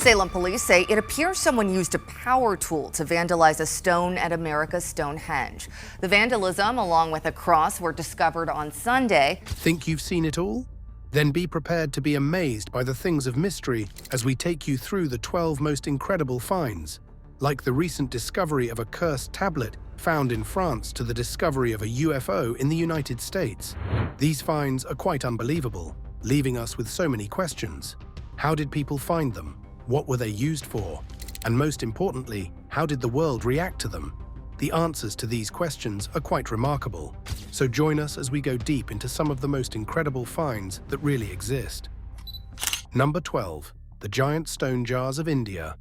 Salem police say it appears someone used a power tool to vandalize a stone at America's Stonehenge. The vandalism, along with a cross, were discovered on Sunday. Think you've seen it all? Then be prepared to be amazed by the things of mystery as we take you through the 12 most incredible finds, like the recent discovery of a cursed tablet found in France to the discovery of a UFO in the United States. These finds are quite unbelievable, leaving us with so many questions. How did people find them? What were they used for? And most importantly, how did the world react to them? The answers to these questions are quite remarkable. So join us as we go deep into some of the most incredible finds that really exist. Number 12. The giant stone jars of India.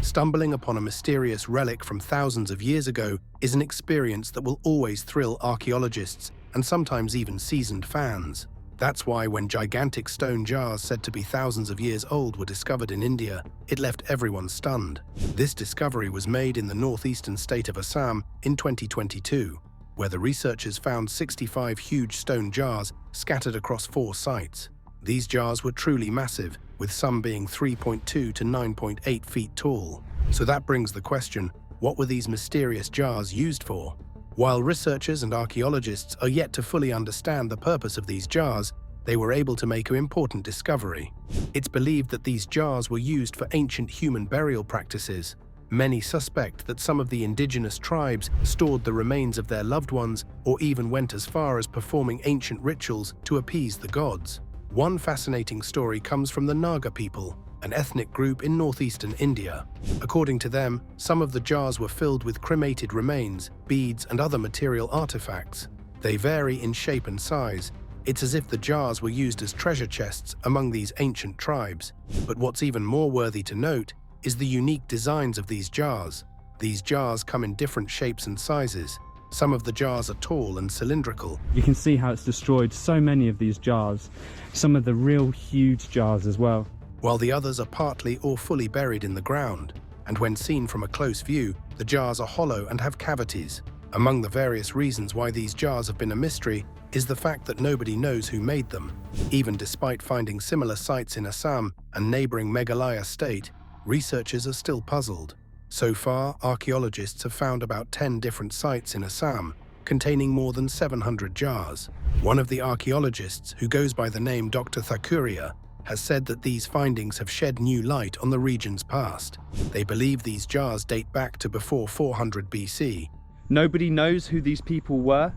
Stumbling upon a mysterious relic from thousands of years ago is an experience that will always thrill archaeologists and sometimes even seasoned fans. That's why when gigantic stone jars said to be thousands of years old were discovered in India, it left everyone stunned. This discovery was made in the northeastern state of Assam in 2022, where the researchers found 65 huge stone jars scattered across 4 sites. These jars were truly massive, with some being 3.2 to 9.8 feet tall. So that brings the question, what were these mysterious jars used for? While researchers and archaeologists are yet to fully understand the purpose of these jars, they were able to make an important discovery. It's believed that these jars were used for ancient human burial practices. Many suspect that some of the indigenous tribes stored the remains of their loved ones or even went as far as performing ancient rituals to appease the gods. One fascinating story comes from the Naga people, an ethnic group in northeastern India. According to them, some of the jars were filled with cremated remains, beads, and other material artifacts. They vary in shape and size. It's as if the jars were used as treasure chests among these ancient tribes. But what's even more worthy to note is the unique designs of these jars. These jars come in different shapes and sizes. Some of the jars are tall and cylindrical. You can see how it's destroyed so many of these jars. Some of the real huge jars as well. While the others are partly or fully buried in the ground, and when seen from a close view, the jars are hollow and have cavities. Among the various reasons why these jars have been a mystery is the fact that nobody knows who made them. Even despite finding similar sites in Assam and neighboring Meghalaya state, researchers are still puzzled. So far, archaeologists have found about 10 different sites in Assam, containing more than 700 jars. One of the archaeologists, who goes by the name Dr. Thakuria, has said that these findings have shed new light on the region's past. They believe these jars date back to before 400 BC. Nobody knows who these people were,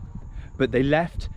but they left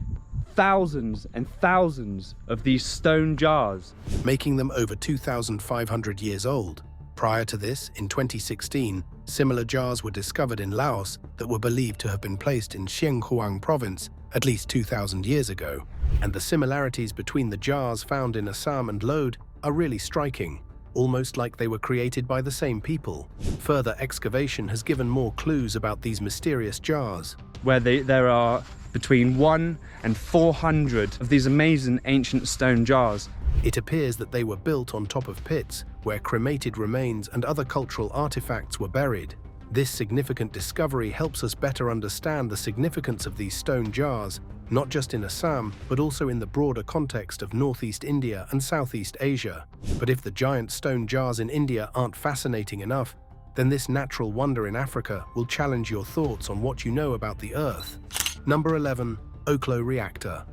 thousands and thousands of these stone jars, making them over 2,500 years old. Prior to this, in 2016, similar jars were discovered in Laos that were believed to have been placed in Xinjiang province at least 2,000 years ago. And the similarities between the jars found in Assam and Lode are really striking, almost like they were created by the same people. Further excavation has given more clues about these mysterious jars. Where there are between 1 and 400 of these amazing ancient stone jars. It appears that they were built on top of pits where cremated remains and other cultural artifacts were buried. This significant discovery helps us better understand the significance of these stone jars, not just in Assam, but also in the broader context of Northeast India and Southeast Asia. But if the giant stone jars in India aren't fascinating enough, then this natural wonder in Africa will challenge your thoughts on what you know about the Earth. Number 11. OKO Reactor.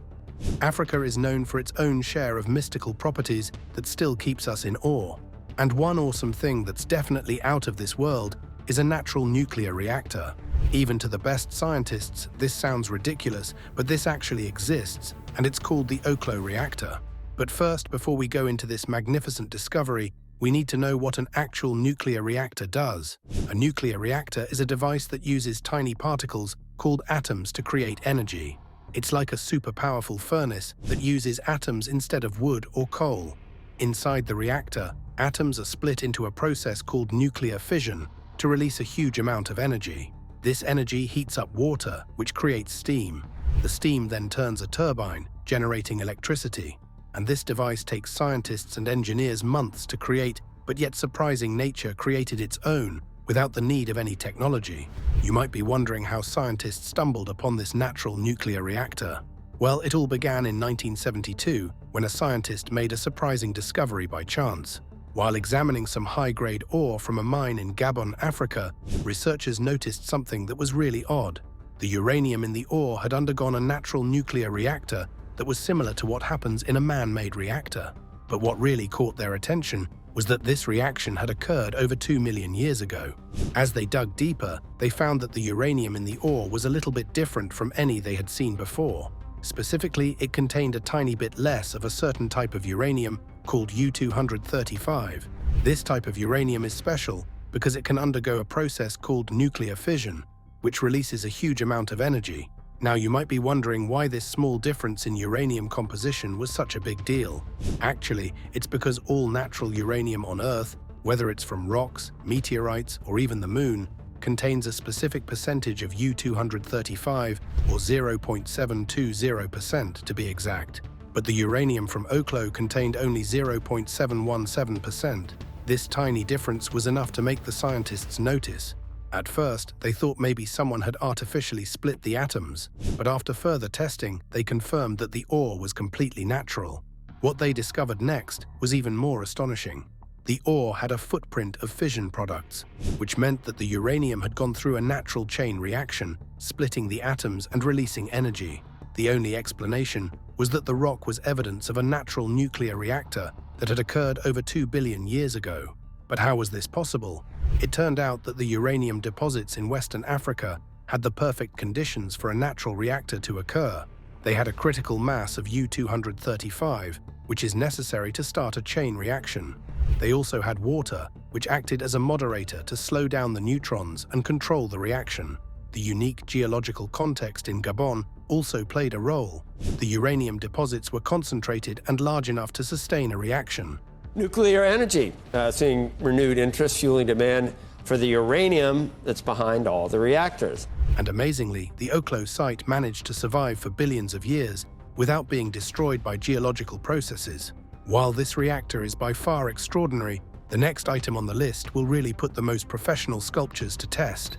Africa is known for its own share of mystical properties that still keeps us in awe. And one awesome thing that's definitely out of this world is a natural nuclear reactor. Even to the best scientists, this sounds ridiculous, but this actually exists, and it's called the OKO Reactor. But first, before we go into this magnificent discovery, we need to know what an actual nuclear reactor does. A nuclear reactor is a device that uses tiny particles called atoms to create energy. It's like a super powerful furnace that uses atoms instead of wood or coal. Inside the reactor, atoms are split into a process called nuclear fission to release a huge amount of energy. This energy heats up water, which creates steam. The steam then turns a turbine, generating electricity. And this device takes scientists and engineers months to create, but yet surprising nature created its own without the need of any technology. You might be wondering how scientists stumbled upon this natural nuclear reactor. Well, it all began in 1972 when a scientist made a surprising discovery by chance. While examining some high-grade ore from a mine in Gabon, Africa, researchers noticed something that was really odd. The uranium in the ore had undergone a natural nuclear reactor that was similar to what happens in a man-made reactor. But what really caught their attention was that this reaction had occurred over 2 million years ago. As they dug deeper, they found that the uranium in the ore was a little bit different from any they had seen before. Specifically, it contained a tiny bit less of a certain type of uranium called U-235. This type of uranium is special because it can undergo a process called nuclear fission, which releases a huge amount of energy. Now, you might be wondering why this small difference in uranium composition was such a big deal. Actually, it's because all natural uranium on Earth, whether it's from rocks, meteorites, or even the moon, contains a specific percentage of U-235, or 0.720% to be exact. But the uranium from OKO contained only 0.717%. This tiny difference was enough to make the scientists notice. At first, they thought maybe someone had artificially split the atoms, but after further testing, they confirmed that the ore was completely natural. What they discovered next was even more astonishing. The ore had a footprint of fission products, which meant that the uranium had gone through a natural chain reaction, splitting the atoms and releasing energy. The only explanation was that the rock was evidence of a natural nuclear reactor that had occurred over 2 billion years ago. But how was this possible? It turned out that the uranium deposits in Western Africa had the perfect conditions for a natural reactor to occur. They had a critical mass of U-235, which is necessary to start a chain reaction. They also had water, which acted as a moderator to slow down the neutrons and control the reaction. The unique geological context in Gabon also played a role. The uranium deposits were concentrated and large enough to sustain a reaction. Nuclear energy, seeing renewed interest, fueling demand for the uranium that's behind all the reactors. And amazingly, the OKO site managed to survive for billions of years without being destroyed by geological processes. While this reactor is by far extraordinary, the next item on the list will really put the most professional sculptures to test.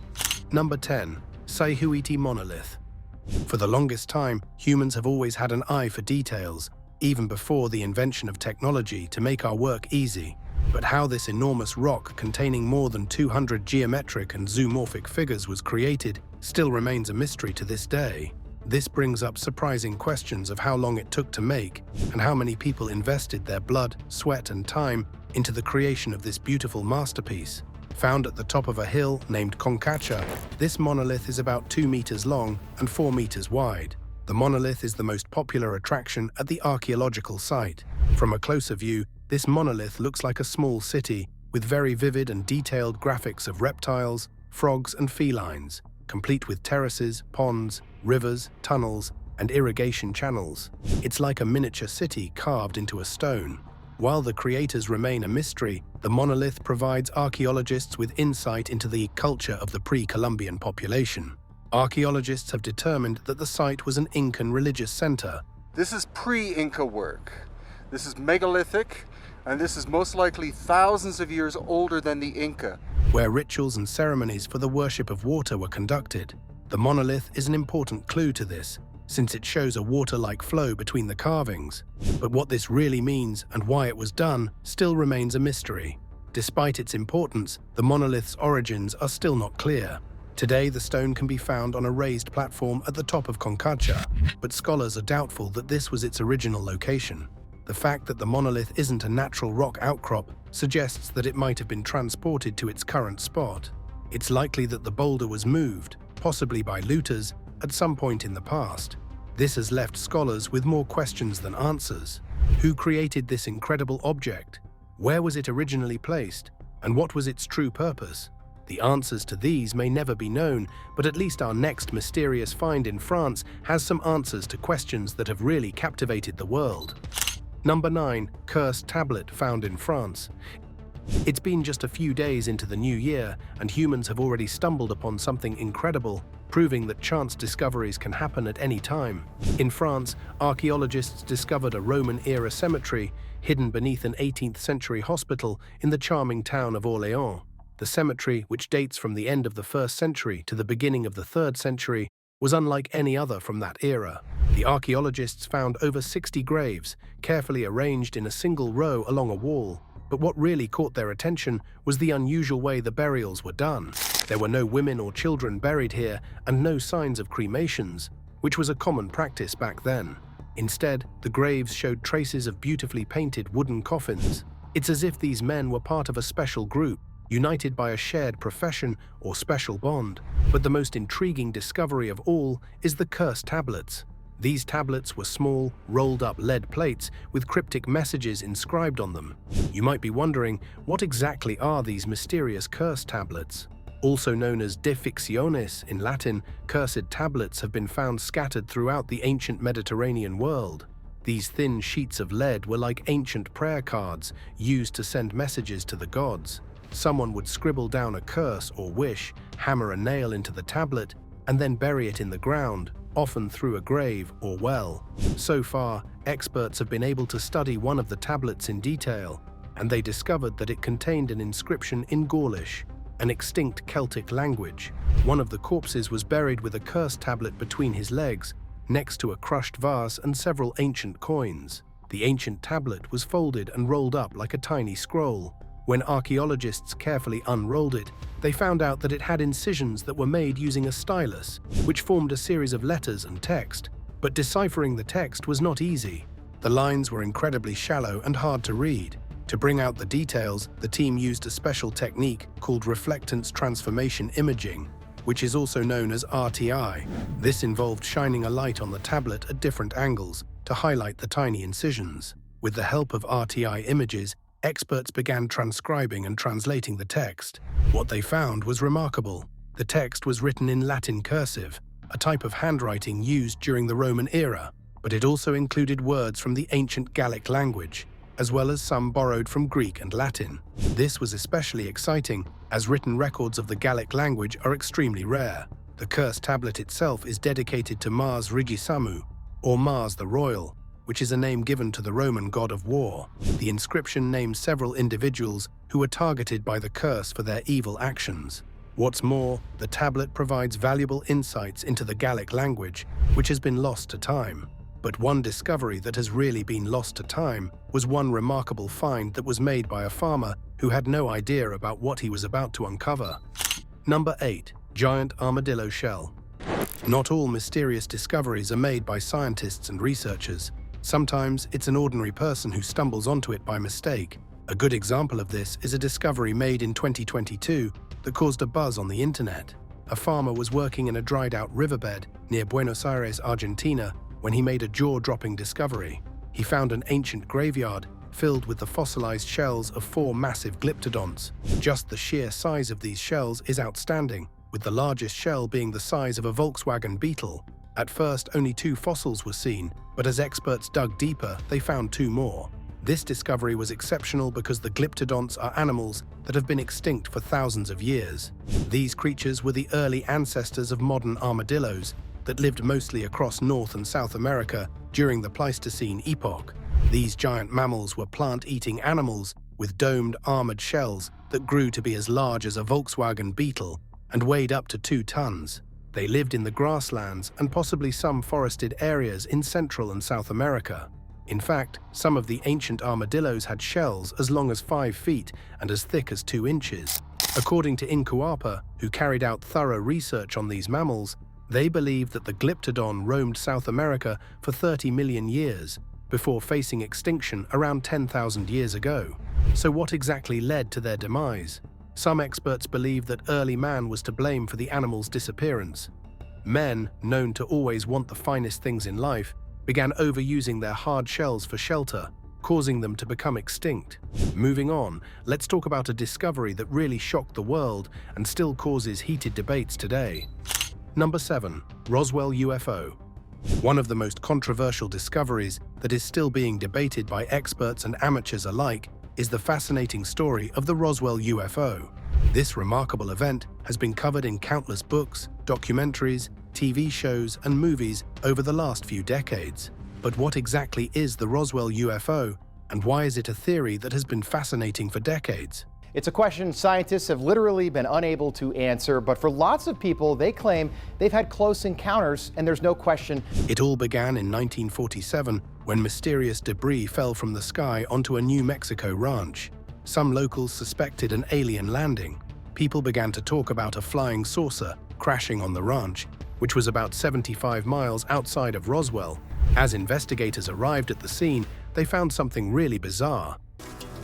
Number 10. Sauti Monolith. For the longest time, humans have always had an eye for details, even before the invention of technology to make our work easy. But how this enormous rock containing more than 200 geometric and zoomorphic figures was created still remains a mystery to this day. This brings up surprising questions of how long it took to make and how many people invested their blood, sweat, and time into the creation of this beautiful masterpiece. Found at the top of a hill named Konkacha, this monolith is about 2 meters long and 4 meters wide. The monolith is the most popular attraction at the archaeological site. From a closer view, this monolith looks like a small city with very vivid and detailed graphics of reptiles, frogs, and felines, complete with terraces, ponds, rivers, tunnels, and irrigation channels. It's like a miniature city carved into a stone. While the creators remain a mystery, the monolith provides archaeologists with insight into the culture of the pre-Columbian population. Archaeologists have determined that the site was an Incan religious center. This is pre-Inca work. This is megalithic, and this is most likely thousands of years older than the Inca, where rituals and ceremonies for the worship of water were conducted. The monolith is an important clue to this, since it shows a water-like flow between the carvings. But what this really means and why it was done still remains a mystery. Despite its importance, the monolith's origins are still not clear. Today, the stone can be found on a raised platform at the top of Konkacha, but scholars are doubtful that this was its original location. The fact that the monolith isn't a natural rock outcrop suggests that it might have been transported to its current spot. It's likely that the boulder was moved, possibly by looters, at some point in the past. This has left scholars with more questions than answers. Who created this incredible object? Where was it originally placed? And what was its true purpose? The answers to these may never be known, but at least our next mysterious find in France has some answers to questions that have really captivated the world. Number 9. Cursed tablet found in France. It's been just a few days into the new year, and humans have already stumbled upon something incredible, proving that chance discoveries can happen at any time. In France, archaeologists discovered a Roman-era cemetery hidden beneath an 18th century hospital in the charming town of Orléans. The cemetery, which dates from the end of the 1st century to the beginning of the 3rd century, was unlike any other from that era. The archaeologists found over 60 graves, carefully arranged in a single row along a wall. But what really caught their attention was the unusual way the burials were done. There were no women or children buried here and no signs of cremations, which was a common practice back then. Instead, the graves showed traces of beautifully painted wooden coffins. It's as if these men were part of a special group, united by a shared profession or special bond. But the most intriguing discovery of all is the cursed tablets. These tablets were small, rolled-up lead plates with cryptic messages inscribed on them. You might be wondering, what exactly are these mysterious curse tablets? Also known as defictiones in Latin, cursed tablets have been found scattered throughout the ancient Mediterranean world. These thin sheets of lead were like ancient prayer cards used to send messages to the gods. Someone would scribble down a curse or wish, hammer a nail into the tablet, and then bury it in the ground, often through a grave or well. So far, experts have been able to study one of the tablets in detail, and they discovered that it contained an inscription in Gaulish, an extinct Celtic language. One of the corpses was buried with a curse tablet between his legs, next to a crushed vase and several ancient coins. The ancient tablet was folded and rolled up like a tiny scroll. When archaeologists carefully unrolled it, they found out that it had incisions that were made using a stylus, which formed a series of letters and text. But deciphering the text was not easy. The lines were incredibly shallow and hard to read. To bring out the details, the team used a special technique called reflectance transformation imaging, which is also known as RTI. This involved shining a light on the tablet at different angles to highlight the tiny incisions. With the help of RTI images, experts began transcribing and translating the text. What they found was remarkable. The text was written in Latin cursive, a type of handwriting used during the Roman era, but it also included words from the ancient Gallic language, as well as some borrowed from Greek and Latin. This was especially exciting, as written records of the Gallic language are extremely rare. The curse tablet itself is dedicated to Mars Regisamu, or Mars the Royal, which is a name given to the Roman god of war. The inscription names several individuals who were targeted by the curse for their evil actions. What's more, the tablet provides valuable insights into the Gallic language, which has been lost to time. But one discovery that has really been lost to time was one remarkable find that was made by a farmer who had no idea about what he was about to uncover. Number 8. Giant Armadillo Shell. Not all mysterious discoveries are made by scientists and researchers. Sometimes it's an ordinary person who stumbles onto it by mistake. A good example of this is a discovery made in 2022 that caused a buzz on the internet. A farmer was working in a dried-out riverbed near Buenos Aires, Argentina, when he made a jaw-dropping discovery. He found an ancient graveyard filled with the fossilized shells of 4 massive glyptodonts. Just the sheer size of these shells is outstanding, with the largest shell being the size of a Volkswagen Beetle. At first, only 2 fossils were seen, but as experts dug deeper, they found 2 more. This discovery was exceptional because the glyptodonts are animals that have been extinct for thousands of years. These creatures were the early ancestors of modern armadillos that lived mostly across North and South America during the Pleistocene epoch. These giant mammals were plant-eating animals with domed, armored shells that grew to be as large as a Volkswagen Beetle and weighed up to 2 tons. They lived in the grasslands and possibly some forested areas in Central and South America. In fact, some of the ancient armadillos had shells as long as 5 feet and as thick as 2 inches. According to Incuapa, who carried out thorough research on these mammals, they believe that the Glyptodon roamed South America for 30 million years, before facing extinction around 10,000 years ago. So what exactly led to their demise? Some experts believe that early man was to blame for the animal's disappearance. Men, known to always want the finest things in life, began overusing their hard shells for shelter, causing them to become extinct. Moving on, let's talk about a discovery that really shocked the world and still causes heated debates today. Number 7. Roswell UFO. One of the most controversial discoveries that is still being debated by experts and amateurs alike is the fascinating story of the Roswell UFO. This remarkable event has been covered in countless books, documentaries, TV shows, and movies over the last few decades. But what exactly is the Roswell UFO, and why is it a theory that has been fascinating for decades? It's a question scientists have literally been unable to answer, but for lots of people, they claim they've had close encounters, and there's no question. It all began in 1947 when mysterious debris fell from the sky onto a New Mexico ranch. Some locals suspected an alien landing. People began to talk about a flying saucer crashing on the ranch, which was about 75 miles outside of Roswell. As investigators arrived at the scene, they found something really bizarre.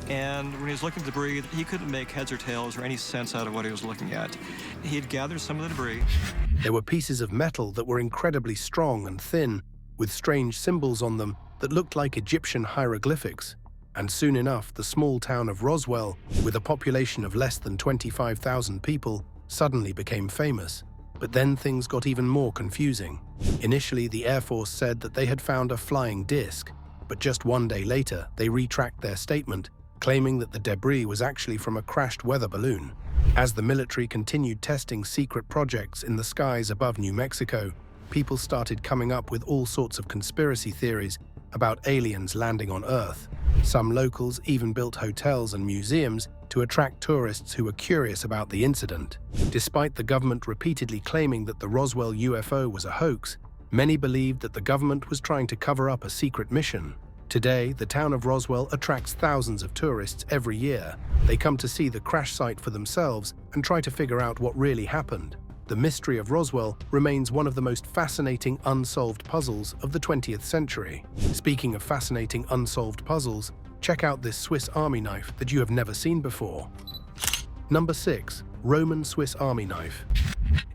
And when he was looking at the debris, he couldn't make heads or tails or any sense out of what he was looking at. He had gathered some of the debris. There were pieces of metal that were incredibly strong and thin, with strange symbols on them that looked like Egyptian hieroglyphics. And soon enough, the small town of Roswell, with a population of less than 25,000 people, suddenly became famous. But then things got even more confusing. Initially, the Air Force said that they had found a flying disc, but just one day later, they retracted their statement, claiming that the debris was actually from a crashed weather balloon. As the military continued testing secret projects in the skies above New Mexico, people started coming up with all sorts of conspiracy theories about aliens landing on Earth. Some locals even built hotels and museums to attract tourists who were curious about the incident. Despite the government repeatedly claiming that the Roswell UFO was a hoax, many believed that the government was trying to cover up a secret mission. Today, the town of Roswell attracts thousands of tourists every year. They come to see the crash site for themselves and try to figure out what really happened. The mystery of Roswell remains one of the most fascinating unsolved puzzles of the 20th century. Speaking of fascinating unsolved puzzles, check out this Swiss Army knife that you have never seen before. Number 6. Roman Swiss Army knife.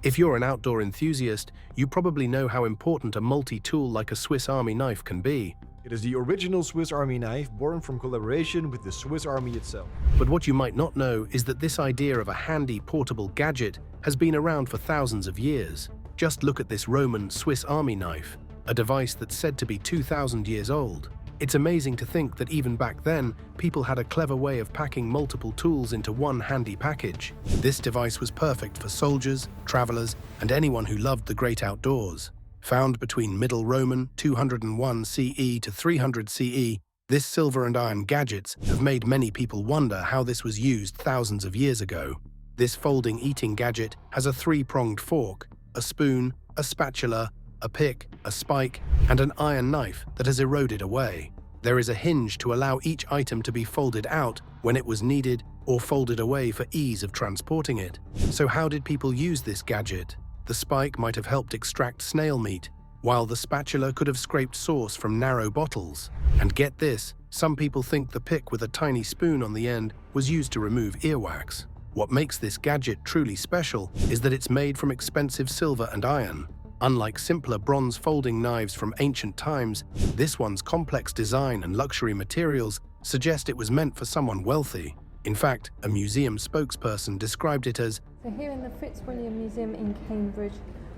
If you're an outdoor enthusiast, you probably know how important a multi-tool like a Swiss Army knife can be. It is the original Swiss Army knife, born from collaboration with the Swiss Army itself. But what you might not know is that this idea of a handy portable gadget has been around for thousands of years. Just look at this Roman Swiss Army knife, a device that's said to be 2,000 years old. It's amazing to think that even back then, people had a clever way of packing multiple tools into one handy package. This device was perfect for soldiers, travelers, and anyone who loved the great outdoors. Found between Middle Roman 201 CE to 300 CE, this silver and iron gadgets have made many people wonder how this was used thousands of years ago. This folding eating gadget has a three-pronged fork, a spoon, a spatula, a pick, a spike, and an iron knife that has eroded away. There is a hinge to allow each item to be folded out when it was needed or folded away for ease of transporting it. So how did people use this gadget? The spike might have helped extract snail meat, while the spatula could have scraped sauce from narrow bottles. And get this, some people think the pick with a tiny spoon on the end was used to remove earwax. What makes this gadget truly special is that it's made from expensive silver and iron. Unlike simpler bronze folding knives from ancient times, this one's complex design and luxury materials suggest it was meant for someone wealthy. In fact, a museum spokesperson described it as, "So here in the Fitzwilliam Museum in Cambridge,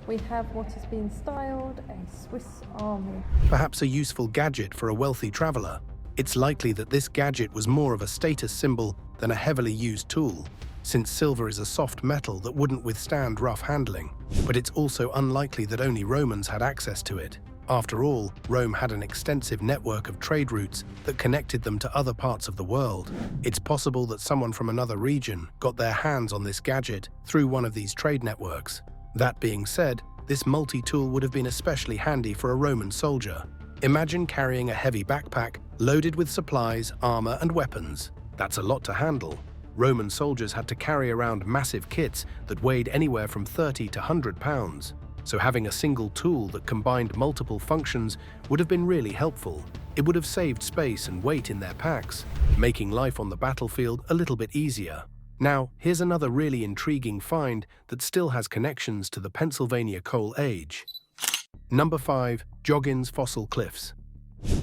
we have what has been styled a Swiss Army." perhaps a useful gadget for a wealthy traveler. It's likely that this gadget was more of a status symbol than a heavily used tool, since silver is a soft metal that wouldn't withstand rough handling. But it's also unlikely that only Romans had access to it. After all, Rome had an extensive network of trade routes that connected them to other parts of the world. It's possible that someone from another region got their hands on this gadget through one of these trade networks. That being said, this multi-tool would have been especially handy for a Roman soldier. Imagine carrying a heavy backpack loaded with supplies, armor, and weapons. That's a lot to handle. Roman soldiers had to carry around massive kits that weighed anywhere from 30 to 100 pounds. So having a single tool that combined multiple functions would have been really helpful. It would have saved space and weight in their packs, making life on the battlefield a little bit easier. Now, here's another really intriguing find that still has connections to the Pennsylvania Coal Age. Number 5. Joggins Fossil Cliffs.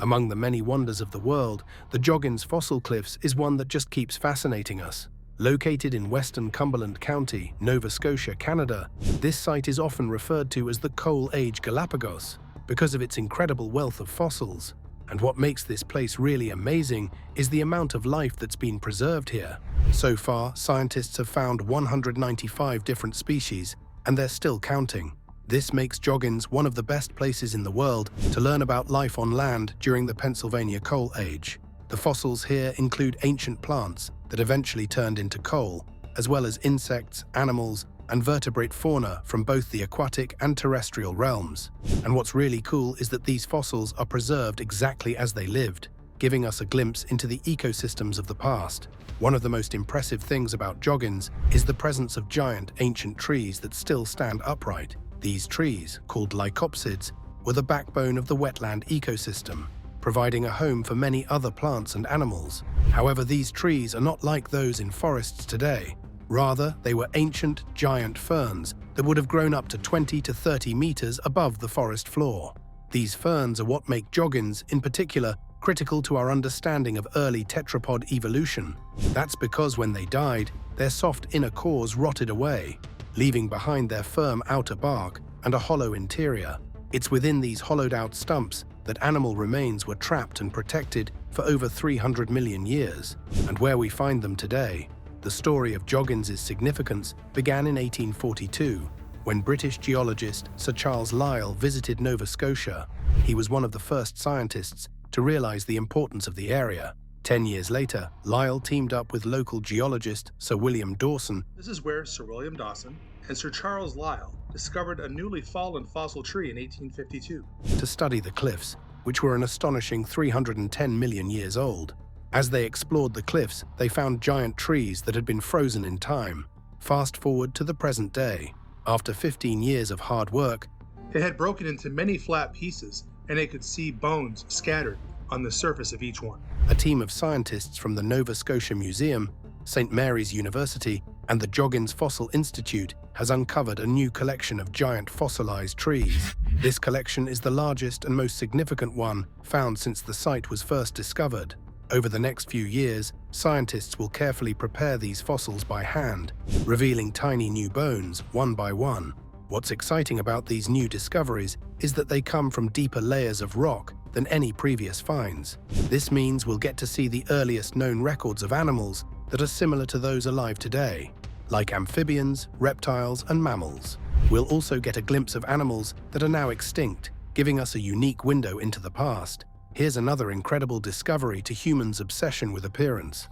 Among the many wonders of the world, the Joggins Fossil Cliffs is one that just keeps fascinating us. Located in western Cumberland County, Nova Scotia, Canada, this site is often referred to as the Coal Age Galapagos because of its incredible wealth of fossils. And what makes this place really amazing is the amount of life that's been preserved here. So far, scientists have found 195 different species, and they're still counting. This makes Joggins one of the best places in the world to learn about life on land during the Pennsylvania Coal Age. The fossils here include ancient plants that eventually turned into coal, as well as insects, animals, and vertebrate fauna from both the aquatic and terrestrial realms. And what's really cool is that these fossils are preserved exactly as they lived, giving us a glimpse into the ecosystems of the past. One of the most impressive things about Joggins is the presence of giant ancient trees that still stand upright. These trees, called lycopsids, were the backbone of the wetland ecosystem, providing a home for many other plants and animals. However, these trees are not like those in forests today. Rather, they were ancient, giant ferns that would have grown up to 20 to 30 meters above the forest floor. These ferns are what make Joggins, in particular, critical to our understanding of early tetrapod evolution. That's because when they died, their soft inner cores rotted away, leaving behind their firm outer bark and a hollow interior. It's within these hollowed-out stumps that animal remains were trapped and protected for over 300 million years. And where we find them today, the story of Joggins' significance began in 1842, when British geologist Sir Charles Lyell visited Nova Scotia. He was one of the first scientists to realize the importance of the area. 10 years later, Lyell teamed up with local geologist Sir William Dawson. This is where Sir William Dawson and Sir Charles Lyell discovered a newly fallen fossil tree in 1852. To study the cliffs, which were an astonishing 310 million years old. As they explored the cliffs, they found giant trees that had been frozen in time. Fast forward to the present day. After 15 years of hard work, it had broken into many flat pieces, and they could see bones scattered on the surface of each one. A team of scientists from the Nova Scotia Museum, St. Mary's University, and the Joggins Fossil Institute has uncovered a new collection of giant fossilized trees. This collection is the largest and most significant one found since the site was first discovered. Over the next few years, scientists will carefully prepare these fossils by hand, revealing tiny new bones one by one. What's exciting about these new discoveries is that they come from deeper layers of rock than any previous finds. This means we'll get to see the earliest known records of animals that are similar to those alive today, like amphibians, reptiles, and mammals. We'll also get a glimpse of animals that are now extinct, giving us a unique window into the past. Here's another incredible discovery to humans' obsession with appearance.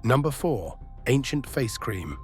Number 4. Ancient face cream.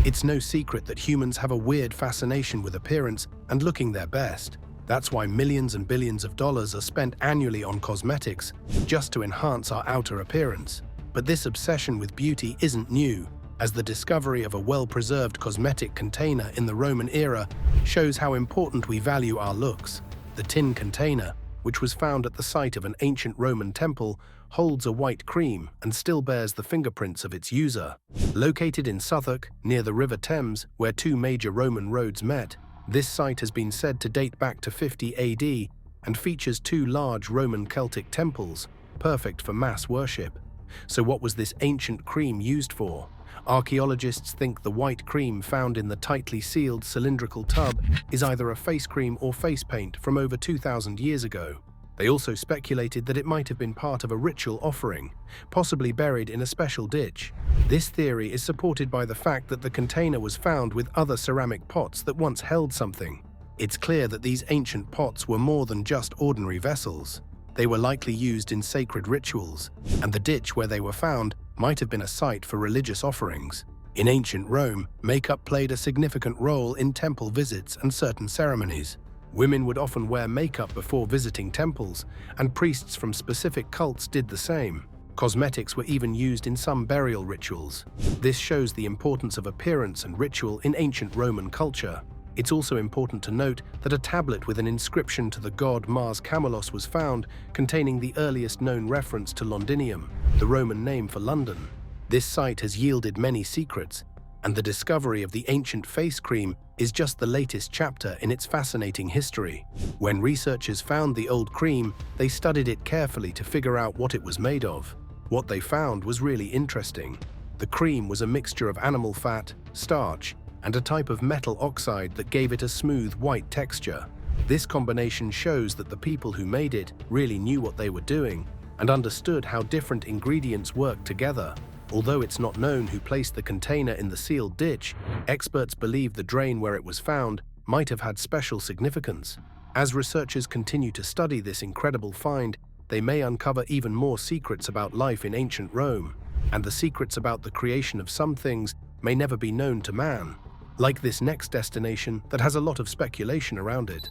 It's no secret that humans have a weird fascination with appearance and looking their best. That's why millions and billions of dollars are spent annually on cosmetics just to enhance our outer appearance. But this obsession with beauty isn't new, as the discovery of a well-preserved cosmetic container in the Roman era shows how important we value our looks. The tin container, which was found at the site of an ancient Roman temple, holds a white cream and still bears the fingerprints of its user. Located in Southwark, near the River Thames, where two major Roman roads met, this site has been said to date back to 50 AD and features two large Roman Celtic temples, perfect for mass worship. So what was this ancient cream used for? Archaeologists think the white cream found in the tightly sealed cylindrical tub is either a face cream or face paint from over 2,000 years ago. They also speculated that it might have been part of a ritual offering, possibly buried in a special ditch. This theory is supported by the fact that the container was found with other ceramic pots that once held something. It's clear that these ancient pots were more than just ordinary vessels. They were likely used in sacred rituals, and the ditch where they were found might have been a site for religious offerings. In ancient Rome, makeup played a significant role in temple visits and certain ceremonies. Women would often wear makeup before visiting temples, and priests from specific cults did the same. Cosmetics were even used in some burial rituals. This shows the importance of appearance and ritual in ancient Roman culture. It's also important to note that a tablet with an inscription to the god Mars Camelos was found, containing the earliest known reference to Londinium, the Roman name for London. This site has yielded many secrets, and the discovery of the ancient face cream is just the latest chapter in its fascinating history. When researchers found the old cream, they studied it carefully to figure out what it was made of. What they found was really interesting. The cream was a mixture of animal fat, starch, and a type of metal oxide that gave it a smooth white texture. This combination shows that the people who made it really knew what they were doing and understood how different ingredients worked together. Although it's not known who placed the container in the sealed ditch, experts believe the drain where it was found might have had special significance. As researchers continue to study this incredible find, they may uncover even more secrets about life in ancient Rome, and the secrets about the creation of some things may never be known to man, like this next destination that has a lot of speculation around it.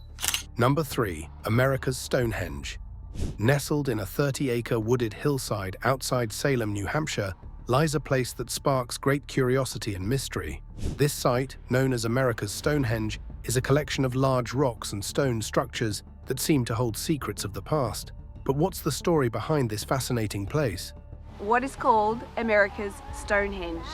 Number 3. America's Stonehenge. Nestled in a 30-acre wooded hillside outside Salem, New Hampshire, lies a place that sparks great curiosity and mystery. This site, known as America's Stonehenge, is a collection of large rocks and stone structures that seem to hold secrets of the past. But what's the story behind this fascinating place? What is called America's Stonehenge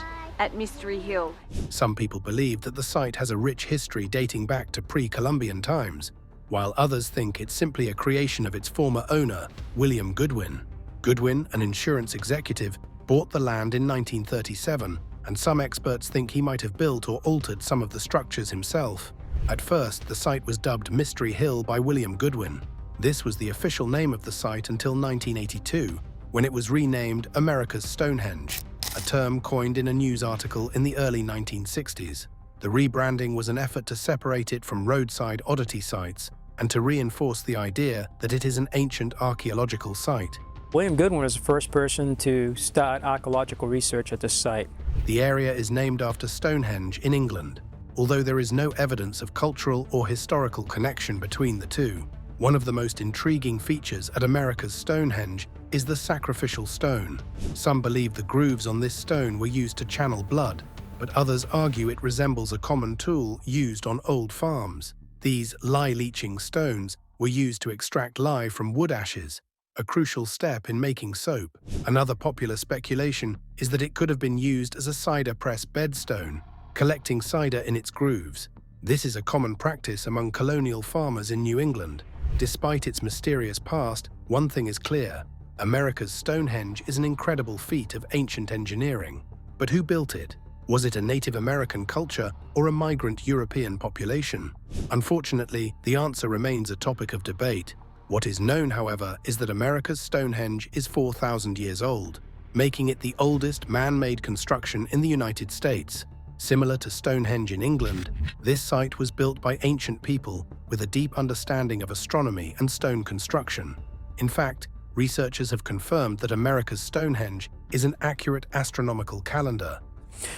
at Mystery Hill. Some people believe that the site has a rich history dating back to pre-Columbian times, while others think it's simply a creation of its former owner, William Goodwin. Goodwin, an insurance executive, bought the land in 1937, and some experts think he might have built or altered some of the structures himself. At first, the site was dubbed Mystery Hill by William Goodwin. This was the official name of the site until 1982, when it was renamed America's Stonehenge, a term coined in a news article in the early 1960s. The rebranding was an effort to separate it from roadside oddity sites and to reinforce the idea that it is an ancient archaeological site. William Goodwin was the first person to start archaeological research at this site. The area is named after Stonehenge in England, although there is no evidence of cultural or historical connection between the two. One of the most intriguing features at America's Stonehenge is the sacrificial stone. Some believe the grooves on this stone were used to channel blood, but others argue it resembles a common tool used on old farms. These lye-leaching stones were used to extract lye from wood ashes, a crucial step in making soap. Another popular speculation is that it could have been used as a cider press bedstone, collecting cider in its grooves. This is a common practice among colonial farmers in New England. Despite its mysterious past, one thing is clear: America's Stonehenge is an incredible feat of ancient engineering. But who built it? Was it a Native American culture or a migrant European population? Unfortunately, the answer remains a topic of debate. What is known, however, is that America's Stonehenge is 4,000 years old, making it the oldest man-made construction in the United States. Similar to Stonehenge in England, this site was built by ancient people with a deep understanding of astronomy and stone construction. In fact, researchers have confirmed that America's Stonehenge is an accurate astronomical calendar.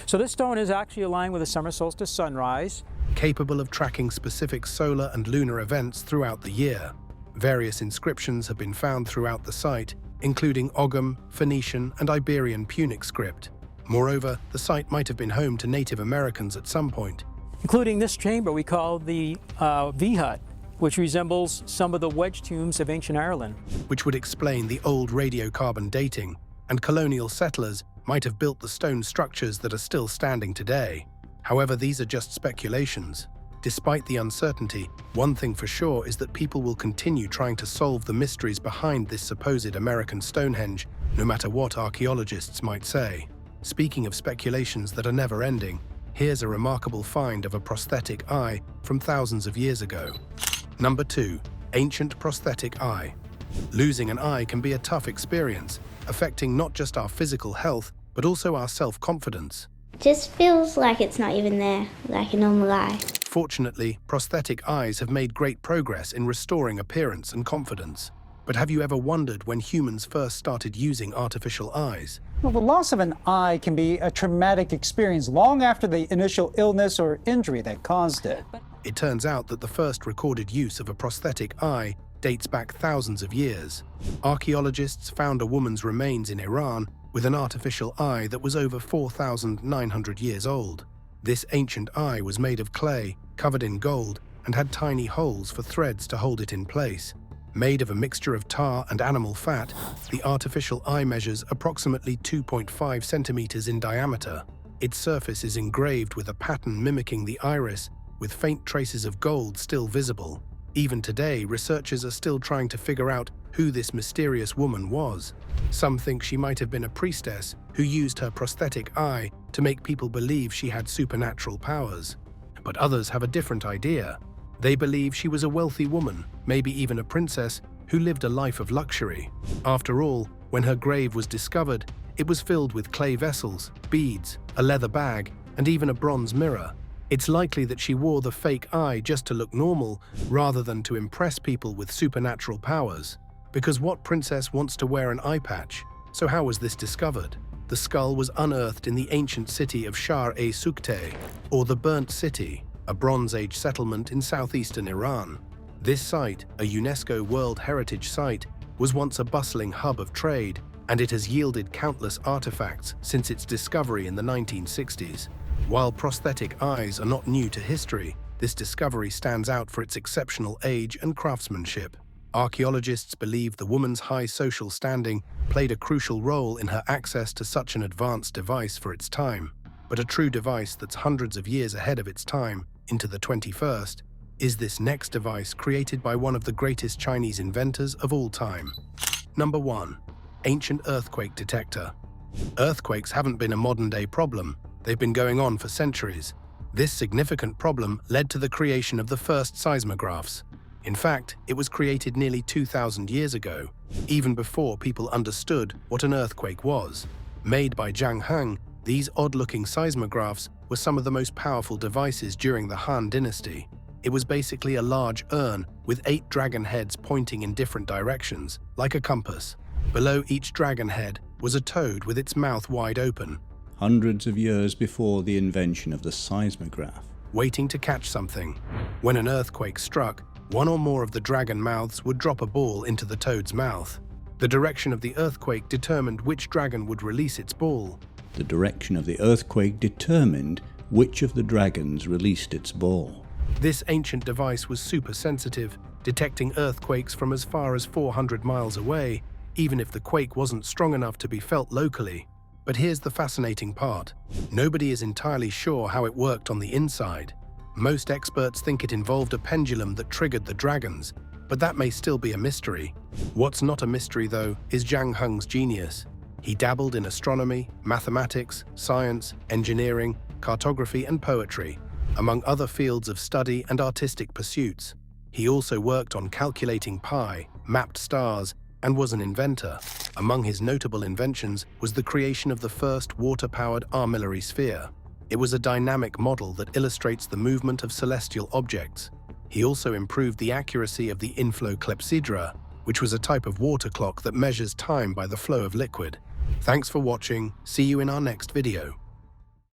So this stone is actually aligned with the summer solstice sunrise, capable of tracking specific solar and lunar events throughout the year. Various inscriptions have been found throughout the site, including Ogham, Phoenician, and Iberian Punic script. Moreover, the site might have been home to Native Americans at some point, including this chamber we call the V-hut, which resembles some of the wedge tombs of ancient Ireland. Which would explain the old radiocarbon dating, and colonial settlers might have built the stone structures that are still standing today. However, these are just speculations. Despite the uncertainty, one thing for sure is that people will continue trying to solve the mysteries behind this supposed American Stonehenge, no matter what archaeologists might say. Speaking of speculations that are never ending, here's a remarkable find of a prosthetic eye from thousands of years ago. Number 2. Ancient prosthetic eye. Losing an eye can be a tough experience, affecting not just our physical health, but also our self-confidence. Just feels like it's not even there, like a normal eye. Fortunately, prosthetic eyes have made great progress in restoring appearance and confidence. But have you ever wondered when humans first started using artificial eyes? Well, the loss of an eye can be a traumatic experience long after the initial illness or injury that caused it. It turns out that the first recorded use of a prosthetic eye dates back thousands of years. Archaeologists found a woman's remains in Iran with an artificial eye that was over 4,900 years old. This ancient eye was made of clay, covered in gold, and had tiny holes for threads to hold it in place. Made of a mixture of tar and animal fat, the artificial eye measures approximately 2.5 centimeters in diameter. Its surface is engraved with a pattern mimicking the iris, with faint traces of gold still visible. Even today, researchers are still trying to figure out who this mysterious woman was. Some think she might have been a priestess who used her prosthetic eye to make people believe she had supernatural powers. But others have a different idea. They believe she was a wealthy woman, maybe even a princess, who lived a life of luxury. After all, when her grave was discovered, it was filled with clay vessels, beads, a leather bag, and even a bronze mirror. It's likely that she wore the fake eye just to look normal, rather than to impress people with supernatural powers. Because what princess wants to wear an eye patch? So how was this discovered? The skull was unearthed in the ancient city of Shar-e-Sukhteh, or the Burnt City, a Bronze Age settlement in southeastern Iran. This site, a UNESCO World Heritage Site, was once a bustling hub of trade, and it has yielded countless artifacts since its discovery in the 1960s. While prosthetic eyes are not new to history, this discovery stands out for its exceptional age and craftsmanship. Archaeologists believe the woman's high social standing played a crucial role in her access to such an advanced device for its time. But a true device that's hundreds of years ahead of its time, into the 21st, is this next device created by one of the greatest Chinese inventors of all time. Number 1. Ancient earthquake detector. Earthquakes haven't been a modern-day problem. They've been going on for centuries. This significant problem led to the creation of the first seismographs. In fact, it was created nearly 2,000 years ago, even before people understood what an earthquake was. Made by Zhang Heng, these odd-looking seismographs were some of the most powerful devices during the Han Dynasty. It was basically a large urn with 8 dragon heads pointing in different directions, like a compass. Below each dragon head was a toad with its mouth wide open, hundreds of years before the invention of the seismograph, waiting to catch something. When an earthquake struck, one or more of the dragon mouths would drop a ball into the toad's mouth. The direction of the earthquake determined which dragon would release its ball. The direction of the earthquake determined which of the dragons released its ball. This ancient device was super sensitive, detecting earthquakes from as far as 400 miles away, even if the quake wasn't strong enough to be felt locally. But here's the fascinating part. Nobody is entirely sure how it worked on the inside. Most experts think it involved a pendulum that triggered the dragons, but that may still be a mystery. What's not a mystery, though, is Zhang Heng's genius. He dabbled in astronomy, mathematics, science, engineering, cartography, and poetry, among other fields of study and artistic pursuits. He also worked on calculating pi, mapped stars, and was an inventor. Among his notable inventions was the creation of the first water-powered armillary sphere. It was a dynamic model that illustrates the movement of celestial objects. He also improved the accuracy of the inflow clepsydra, which was a type of water clock that measures time by the flow of liquid. Thanks for watching. See you in our next video.